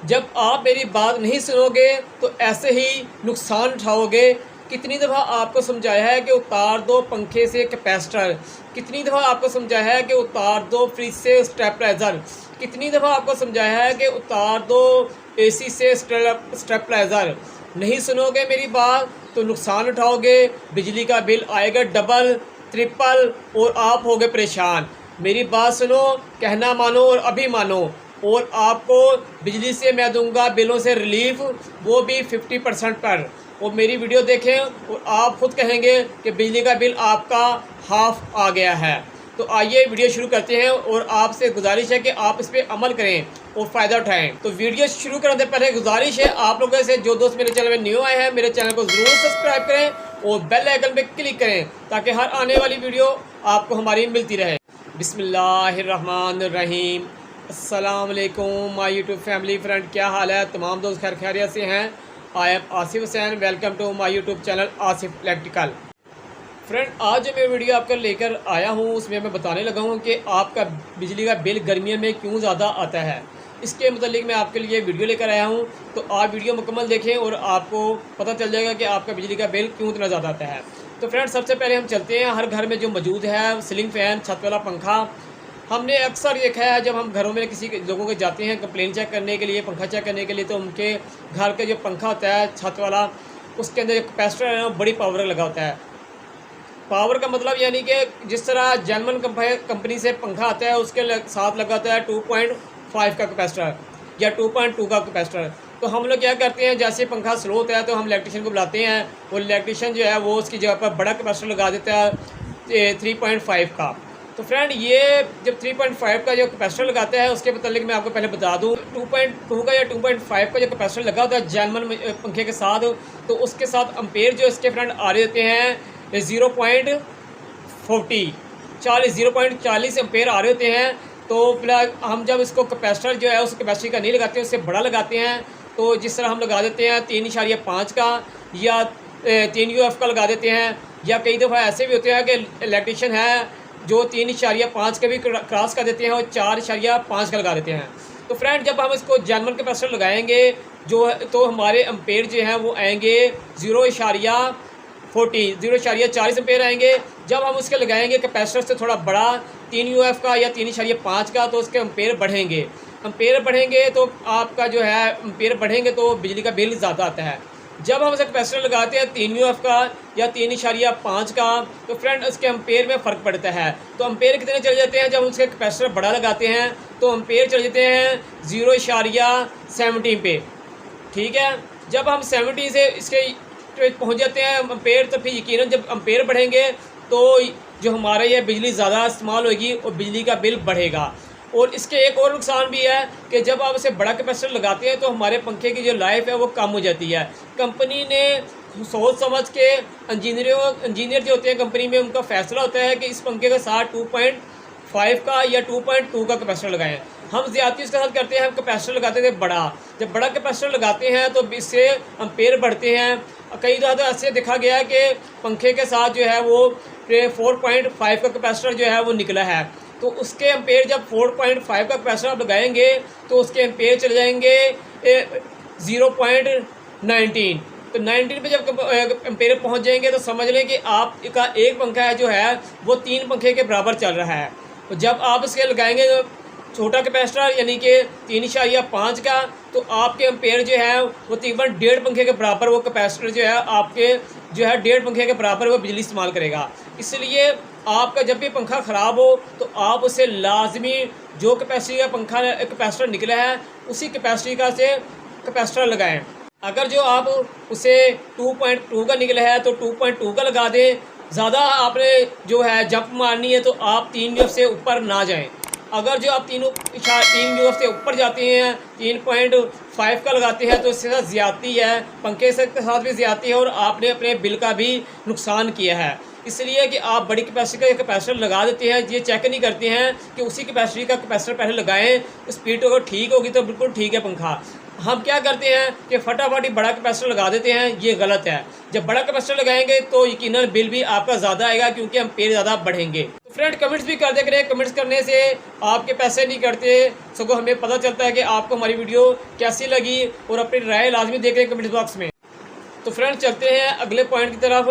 जब आप मेरी बात नहीं सुनोगे तो ऐसे ही नुकसान उठाओगे। कितनी दफ़ा आपको समझाया है कि उतार दो पंखे से कैपेसिटर, कितनी दफ़ा आपको समझाया है कि उतार दो फ्रिज से स्टेबलाइज़र, कितनी दफ़ा आपको समझाया है कि उतार दो एसी से स्टेबलाइज़र। नहीं सुनोगे मेरी बात तो नुकसान उठाओगे, बिजली का बिल आएगा डबल ट्रिपल और आप होगे परेशान। मेरी बात सुनो, कहना मानो और अभी मानो, और आपको बिजली से मैं दूंगा बिलों से रिलीफ, वो भी 50% पर। और मेरी वीडियो देखें और आप खुद कहेंगे कि बिजली का बिल आपका हाफ आ गया है। तो आइए वीडियो शुरू करते हैं और आपसे गुजारिश है कि आप इस पर अमल करें और फ़ायदा उठाएं। तो वीडियो शुरू करने से पहले गुजारिश है आप लोगों से, जो दोस्त मेरे चैनल में न्यू आए हैं, मेरे चैनल को ज़रूर सब्सक्राइब करें और बेल आइकन पे क्लिक करें ताकि हर आने वाली वीडियो आपको हमारी मिलती रहे। बिस्मिल्लाहिर्रहमानिर्रहीम। अस्सलाम वालेकुम माय यूट्यूब फैमिली फ्रेंड, क्या हाल है? तमाम दोस्त खैर खैरियत से हैं। I am Asif Hussain, welcome to my YouTube channel Asif electrical. Friend, आज जो मैं वीडियो आपको लेकर आया हूँ उसमें मैं बताने लगा हूँ कि आपका बिजली का बिल गर्मियों में क्यों ज़्यादा आता है। इसके मतलब मैं आपके लिए वीडियो लेकर आया हूँ, तो आप वीडियो मुकम्मल देखें और आपको पता चल जाएगा कि आपका बिजली का बिल क्यों इतना ज़्यादा आता है। तो फ्रेंड, सबसे पहले हम चलते हैं, हर घर में जो मौजूद है सीलिंग फ़ैन, छत वाला पंखा। हमने अक्सर देखा है जब हम घरों में किसी लोगों के जाते हैं कंप्लेन चेक करने के लिए, पंखा चेक करने के लिए, तो उनके घर का जो पंखा होता है छत वाला, उसके अंदर जो कैपेसिटर है बड़ी पावर लगा होता है। पावर का मतलब यानी कि जिस तरह जर्मन कंपनी से पंखा आता है उसके साथ लगा होता है 2.5 का कैपेसिटर या 2.2 का कैपेसिटर। तो हम लोग क्या करते हैं, जैसे पंखा स्लो होता है तो हम इलेक्ट्रिशियन को बुलाते हैं और इलेक्ट्रिशियन जो है वो उसकी जगह पर बड़ा कैपेसिटर लगा देता है 3.5 का। तो फ्रेंड, ये जब 3.5 का जो कैपेसिटर लगाता है उसके मतलब मैं आपको पहले बता दूं, 2.2 का या 2.5 का जो कैपेसिटर लगा होता है जर्मन पंखे के साथ, तो उसके साथ अम्पेयर जो इसके फ्रेंड आ रहे होते हैं 0.40 एम्पेयर आ रहे होते हैं। तो हम जब इसको कैपेसिटर जो है उस कैपेसिटी का नहीं लगाते हैं, उससे बड़ा लगाते हैं। तो जिस तरह हम लगा देते हैं 3.5 का या 3 UF का लगा देते हैं, या कई दफ़ा ऐसे भी होते हैं कि इलेक्ट्रिशियन है जो 3.5 का भी क्रॉस कर देते हैं और 4.5 का लगा देते हैं। तो फ्रेंड, जब हम इसको जर्मन कैपेसिटर लगाएंगे जो तो हमारे एम्पेयर जो हैं वो आएंगे 0.40 एम्पेयर आएंगे। जब हम उसके लगाएंगे कैपेसिटर से थोड़ा बड़ा 3 UF का या 3.5 का, तो उसके एम्पेयर बढ़ेंगे। एम्पेयर बढ़ेंगे तो आपका जो है एम्पेयर बढ़ेंगे तो बिजली का बिल ज़्यादा आता है। जब हम उसे कैपेसिटर लगाते हैं 3 UF का या 3.5 का, तो फ्रेंड उसके एम्पेयर में फ़र्क पड़ता है। तो एम्पेयर कितने चले जाते हैं जब उसके कैपेसिटर बड़ा लगाते हैं, तो एम्पेयर चले जाते हैं 0.70 पे। ठीक है, जब हम 70 से इसके पहुंच जाते हैं एम्पेयर, तो फिर यकीनन जब एम्पेयर बढ़ेंगे तो जो हमारे ये बिजली ज़्यादा इस्तेमाल होगी और बिजली का बिल बढ़ेगा। और इसके एक और नुकसान भी है कि जब आप इसे बड़ा कैपेसिटर लगाते हैं तो हमारे पंखे की जो लाइफ है वो कम हो जाती है। कंपनी ने सोच समझ के इंजीनियर जो होते हैं कंपनी में, उनका फैसला होता है कि इस पंखे के साथ 2.5 का या 2.2 का कैपेसिटर लगाएं। हम ज़्यादती उसके साथ करते हैं, हम कैपेसिटर लगाते थे बड़ा। जब बड़ा कैपेसिटर लगाते हैं तो इससे एम्पेयर बढ़ते हैं। कई दफ़ा तो ऐसे देखा गया है कि पंखे के साथ जो है वो 4.5 का कैपेसिटर जो है वो निकला है। तो उसके एम्पेयर जब 4.5 का कैपेसिटर आप लगाएंगे तो उसके एम्पेयर चले जाएंगे 0.19। तो 19 पे जब एम्पेयर पहुंच जाएंगे तो समझ लें कि आपका एक पंखा है जो है वो 3 पंखे के बराबर चल रहा है। तो जब आप इसके लगाएंगे छोटा कैपेसिटर यानी कि 3.5 का, तो आपके एम्पेयर जो है वो तकरीबन 1.5 पंखे के बराबर वो कैपेसिटर जो है आपके जो है 1.5 पंखे के बराबर वो बिजली इस्तेमाल करेगा। इसलिए आपका जब भी पंखा ख़राब हो तो आप उसे लाजमी जो कैपेसिटी का पंखा कैपेसिटर निकला है उसी कैपेसिटी का से कैपेसिटर लगाएं। अगर जो आप उसे 2.2 का निकला है तो 2.2 का लगा दें। ज़्यादा आपने जो है जंप मारनी है तो आप 3 UF से ऊपर ना जाएं। अगर जो आप 3 UF से ऊपर जाते हैं, 3.5 का लगाते हैं, तो इसके साथ ज़्यादती है, पंखे के साथ भी ज़्यादती है और आपने अपने बिल का भी नुकसान किया है। इसलिए कि आप बड़ी कैपेसिटी का कैपेसिटर लगा देते हैं, ये चेक नहीं करते हैं कि उसी कैपेसिटी का कैपेसिटर पहले लगाएं, स्पीड अगर ठीक होगी तो बिल्कुल ठीक है पंखा। हम क्या करते हैं कि फटाफट ही बड़ा कैपेसिटर लगा देते हैं, ये गलत है। जब बड़ा कैपेसिटर लगाएंगे तो यकीनन बिल भी आपका ज़्यादा आएगा, क्योंकि एम्पेयर ज़्यादा बढ़ेंगे। तो फ्रेंड कमेंट्स भी कर दे करें, कमेंट्स करने से आपके पैसे नहीं कटते, सगों हमें पता चलता है कि आपको हमारी वीडियो कैसी लगी, और अपनी राय लाजमी दे करें कमेंट्स बॉक्स में। तो फ्रेंड चलते हैं अगले पॉइंट की तरफ।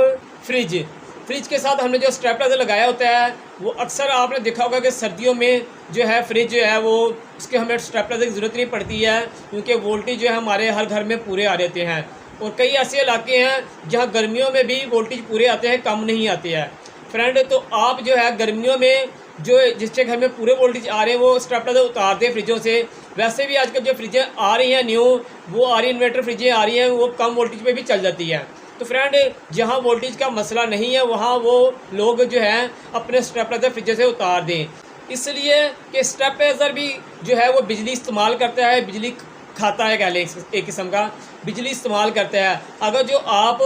फ्रिज के साथ हमने जो स्टेबलाइजर लगाया होता है, वो अक्सर आपने देखा होगा कि सर्दियों में जो है फ्रिज जो है वो उसके हमें स्टेबलाइजर की ज़रूरत नहीं पड़ती है, क्योंकि वोल्टेज जो है हमारे हर घर में पूरे आ रहते हैं। और कई ऐसे इलाके हैं जहाँ गर्मियों में भी वोल्टेज पूरे आते हैं, कम नहीं आते हैं। फ्रेंड तो आप जो है गर्मियों में जो जिसके घर में पूरे वोल्टेज आ रहे हैं वो स्टेबलाइजर उतार दें फ्रिजों से। वैसे भी आजकल जो फ्रिजें आ रही हैं न्यू, वो आ रही इन्वर्टर फ्रिजें आ रही हैं, वो कम वोल्टेज पे भी चल जाती है। तो फ्रेंड जहाँ वोल्टेज का मसला नहीं है वहाँ वो लोग जो है अपने स्टेबलाइजर फ्रिज से उतार दें, इसलिए कि स्टेबलाइजर भी जो है वो बिजली इस्तेमाल करता है, बिजली खाता है, कह लें एक किस्म का बिजली इस्तेमाल करता है। अगर जो आप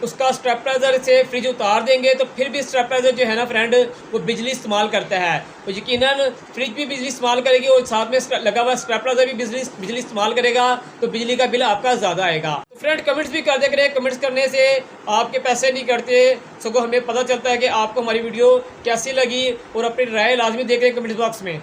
उसका स्टेबलाइजर से फ्रिज उतार देंगे तो फिर भी स्टेबलाइजर जो है ना फ्रेंड वो बिजली इस्तेमाल करता है, तो यकीनन फ्रिज भी बिजली इस्तेमाल करेगी और साथ में लगा हुआ स्टेबलाइजर भी बिजली इस्तेमाल करेगा, तो बिजली का बिल आपका ज़्यादा आएगा। तो फ्रेंड कमेंट्स भी कर दे करें, कमेंट्स करने से आपके पैसे नहीं कटते, सगों हमें पता चलता है कि आपको हमारी वीडियो कैसी लगी, और अपनी राय लाजमी दे करें कमेंट्स बॉक्स में।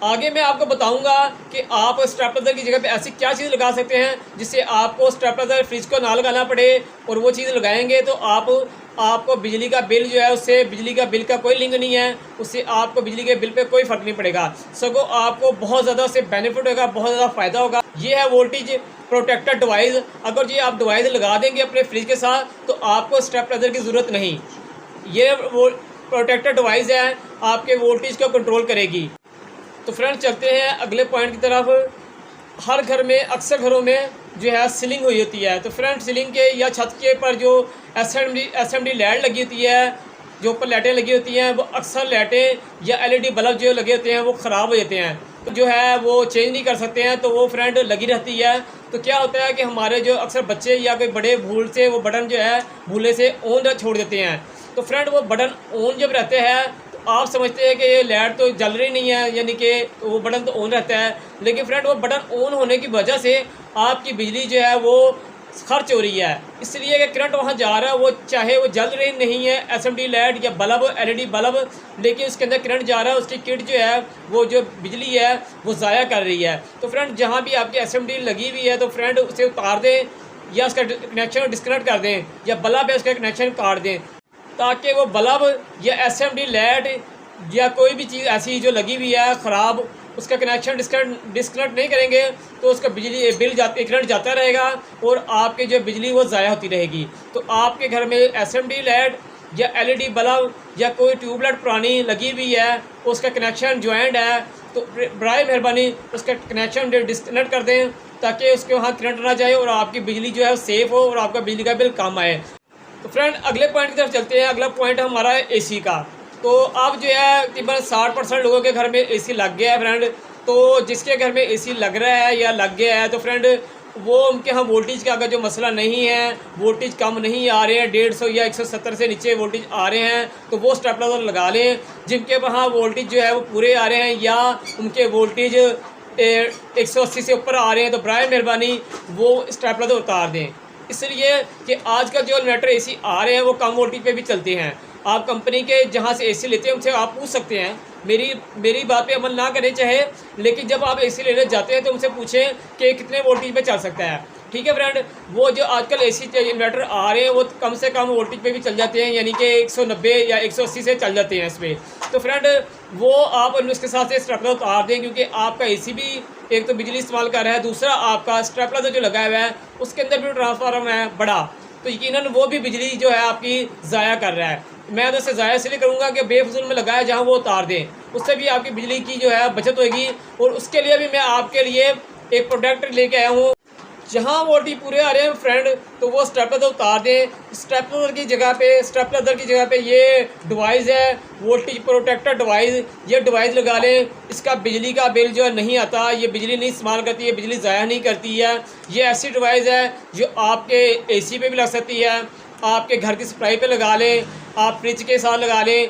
आगे मैं आपको बताऊंगा कि आप स्टेबलाइजर की जगह पे ऐसी क्या चीज़ लगा सकते हैं जिससे आपको स्टेबलाइजर फ्रिज को ना लगाना पड़े, और वो चीज़ लगाएंगे तो आपको बिजली का बिल जो है उससे बिजली का बिल का कोई लिंक नहीं है, उससे आपको बिजली के बिल पे कोई फ़र्क नहीं पड़ेगा, सगों आपको बहुत ज़्यादा उससे बेनिफिट होगा, बहुत ज़्यादा फ़ायदा होगा। ये है वोल्टेज प्रोटेक्टर डिवाइस। अगर ये आप डिवाइस लगा देंगे अपने फ्रिज के साथ तो आपको स्टेबलाइजर की ज़रूरत नहीं, ये वो प्रोटेक्टर डिवाइस है, आपके वोल्टेज को कंट्रोल करेगी। तो फ्रेंड चलते हैं अगले पॉइंट की तरफ। हर घर में अक्सर घरों में जो है सीलिंग हुई होती है, तो फ्रेंड सीलिंग के या छत के पर जो एसएमडी लाइट लगी होती है, जो ऊपर लाइटें लगी होती हैं, वो अक्सर लाइटें या एलईडी बल्ब जो लगे होते हैं वो ख़राब हो जाते हैं, तो जो है वो चेंज नहीं कर सकते हैं, तो वो फ्रेंड लगी रहती है। तो क्या होता है कि हमारे जो अक्सर बच्चे या कोई बड़े भूल से वो बटन जो है भूले से ऑन छोड़ देते हैं, तो फ्रेंड वो बटन ऑन जब रहते हैं आप समझते हैं कि ये लाइट तो जल रही नहीं है, यानी कि वो बटन तो ऑन रहता है, लेकिन फ्रेंड वो बटन ऑन होने की वजह से आपकी बिजली जो है वो खर्च हो रही है, इसलिए कि करंट वहाँ जा रहा है, वो चाहे वो जल रही नहीं है एसएमडी लाइट या बल्ब एलईडी बल्ब, लेकिन उसके अंदर करंट जा रहा है, उसकी किट जो है वो जो बिजली है वो ज़ाया कर रही है। तो फ्रेंड जहाँ भी आपकी एसएमडी लगी हुई है तो फ्रेंड उसे उतार दें, या उसका कनेक्शन डिस्कनेक्ट कर दें, या बल्ब है उसका कनेक्शन काट दें, ताकि वो बल्ब या एसएमडी लाइट या कोई भी चीज़ ऐसी जो लगी हुई है ख़राब, उसका कनेक्शन डिस्कनेक्ट नहीं करेंगे तो उसका बिजली बिल करंट जाता रहेगा और आपकी जो बिजली वो ज़ाया होती रहेगी। तो आपके घर में एसएमडी लाइट या एलईडी बल्ब या कोई ट्यूबलाइट पुरानी लगी हुई है, उसका कनेक्शन ज्वाइंट है, तो बराए मेहरबानी उसका कनेक्शन डिस्कनेक्ट कर दें, ताकि उसके वहाँ करंट ना जाए और आपकी बिजली जो है सेफ़ हो और आपका बिजली का बिल कम आए। तो फ्रेंड अगले पॉइंट की तरफ चलते हैं। अगला पॉइंट हमारा है एसी का। तो अब जो है तकरीबन 60% लोगों के घर में एसी लग गया है फ्रेंड। तो जिसके घर में एसी लग रहा है या लग गया है तो फ्रेंड वो उनके यहाँ वोल्टेज का अगर जो मसला नहीं है, वोल्टेज कम नहीं आ रहे हैं, 150 या 170 से नीचे वोल्टेज आ रहे हैं, तो वो स्टेबलाइजर लगा लें। जिनके वहाँ वोल्टेज जो है वो पूरे आ रहे हैं या उनके वोल्टेज 180 से ऊपर आ रहे हैं तो बराए मेहरबानी वो स्टेबलाइजर उतार दें, इसलिए कि आजकल जो इन्वर्टर एसी आ रहे हैं वो कम वोल्टेज पे भी चलते हैं। आप कंपनी के जहाँ से एसी लेते हैं उनसे आप पूछ सकते हैं, मेरी बात पे अमल ना करने चाहे, लेकिन जब आप एसी लेने जाते हैं तो उनसे पूछें कि कितने वोल्टेज पे चल सकता है। ठीक है फ्रेंड, वो जो आजकल एसी इन्वर्टर आ रहे हैं वो कम से कम वोल्टेज पे भी चल जाते हैं, यानी कि 190 या 180 से चल जाते हैं इसमें। तो फ्रेंड वो आप उसके साथ से स्टेबलाइजर उतार दें, क्योंकि आपका एसी भी एक तो बिजली इस्तेमाल कर रहा है, दूसरा आपका स्टेबलाइजर जो लगा हुआ है उसके अंदर भी ट्रांसफार्मर है बड़ा, तो यकीनन वो भी बिजली जो है आपकी ज़ाया कर रहा है। मैं तो उससे ज़ाया इसलिए करूँगा कि बेफजूल में लगाया जहाँ वो उतार दें, उससे भी आपकी बिजली की जो है बचत होगी। और उसके लिए भी मैं आपके लिए एक प्रोडक्ट लेके आया हूँ, जहाँ वोल्टेज पूरे आ रहे हैं फ्रेंड तो वो स्टेबलाइजर उतार दें। स्टेबलाइजर की जगह पे ये डिवाइस है वोल्टेज प्रोटेक्टर डिवाइस, ये डिवाइस लगा लें। इसका बिजली का बिल जो नहीं आता, ये बिजली नहीं इस्तेमाल करती है, बिजली ज़ाया नहीं करती है। ये ऐसी डिवाइस है जो आपके एसी पे भी लग सकती है, आपके घर की सप्लाई पे लगा लें, आप फ्रिज के साथ लगा लें,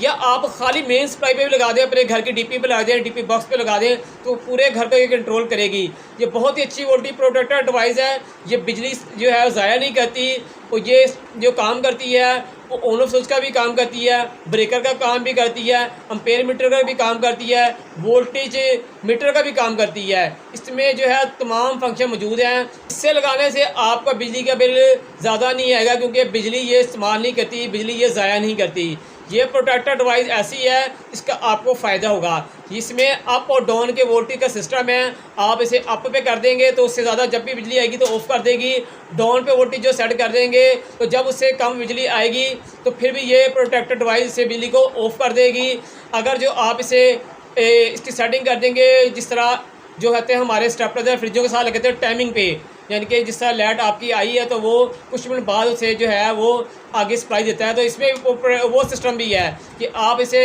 या आप खाली मेन सप्लाई पे भी लगा दें, अपने घर की डीपी पे लगा दें, डीपी बॉक्स पे लगा दें, तो पूरे घर को ये कंट्रोल करेगी। ये बहुत ही अच्छी वोल्टेज प्रोटेक्टर डिवाइस है। ये बिजली जो है ज़ाया नहीं करती, और ये जो काम करती है वो ऑन ऑफ स्विच का भी काम करती है, ब्रेकर का काम भी करती है, एम्पेयर मीटर का भी काम करती है, वोल्टेज मीटर का भी काम करती है। इसमें जो है तमाम फंक्शन मौजूद हैं। इससे लगाने से आपका बिजली का बिल ज़्यादा नहीं आएगा, क्योंकि बिजली ये इस्तेमाल नहीं करती, बिजली ये ज़ाया नहीं करती। ये प्रोटेक्टर डिवाइस ऐसी है, इसका आपको फ़ायदा होगा। इसमें अप और डाउन के वोल्टेज का सिस्टम है। आप इसे अप पे कर देंगे तो उससे ज़्यादा जब भी बिजली आएगी तो ऑफ़ कर देगी। डाउन पे वोल्टेज जो सेट कर देंगे तो जब उससे कम बिजली आएगी तो फिर भी ये प्रोटेक्टर डिवाइस से बिजली को ऑफ़ कर देगी। अगर जो आप इसकी सेटिंग कर देंगे, जिस तरह जो कहते हैं हमारे स्टेबलाइजर फ्रिजों के साथ लगते हैं टाइमिंग पे, यानी कि जिस तरह लाइट आपकी आई है तो वो कुछ मिनट बाद उसे जो है वो आगे सप्लाई देता है। तो इसमें वो सिस्टम भी है कि आप इसे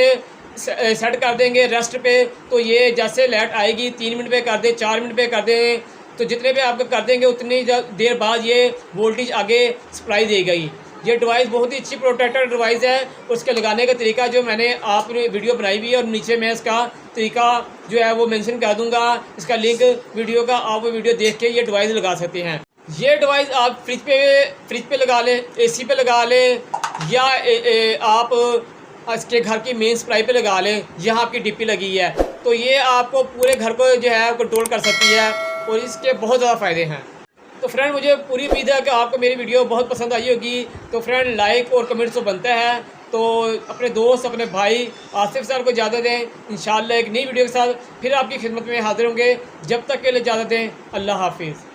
सेट कर देंगे रेस्ट पे, तो ये जैसे लाइट आएगी 3 मिनट पे कर दें, 4 मिनट पे कर दें, तो जितने पे आप कर देंगे उतनी देर बाद ये वोल्टेज आगे सप्लाई देगी। ये डिवाइस बहुत ही अच्छी प्रोटेक्टर डिवाइस है। उसके लगाने का तरीका जो मैंने आपने वीडियो बनाई हुई है, और नीचे मैं इसका तरीका जो है वो मेंशन कर दूंगा, इसका लिंक वीडियो का, आप वो वीडियो देख के ये डिवाइस लगा सकते हैं। ये डिवाइस आप फ्रिज पे लगा लें, एसी पे लगा लें, या आप इसके घर की मेन सप्लाई पे लगा लें, जहाँ आपकी डीपी लगी है, तो ये आपको पूरे घर को जो है कंट्रोल कर सकती है, और इसके बहुत ज़्यादा फ़ायदे हैं। तो फ्रेंड, मुझे पूरी उम्मीद है कि आपको मेरी वीडियो बहुत पसंद आई होगी। तो फ्रेंड, लाइक और कमेंट्स तो बनता है, तो अपने दोस्त, अपने भाई आसिफ सर को इजाज़त दें। इंशाअल्लाह एक नई वीडियो के साथ फिर आपकी खिदमत में हाजिर होंगे। जब तक के लिए इजाज़त दें। अल्लाह हाफिज़।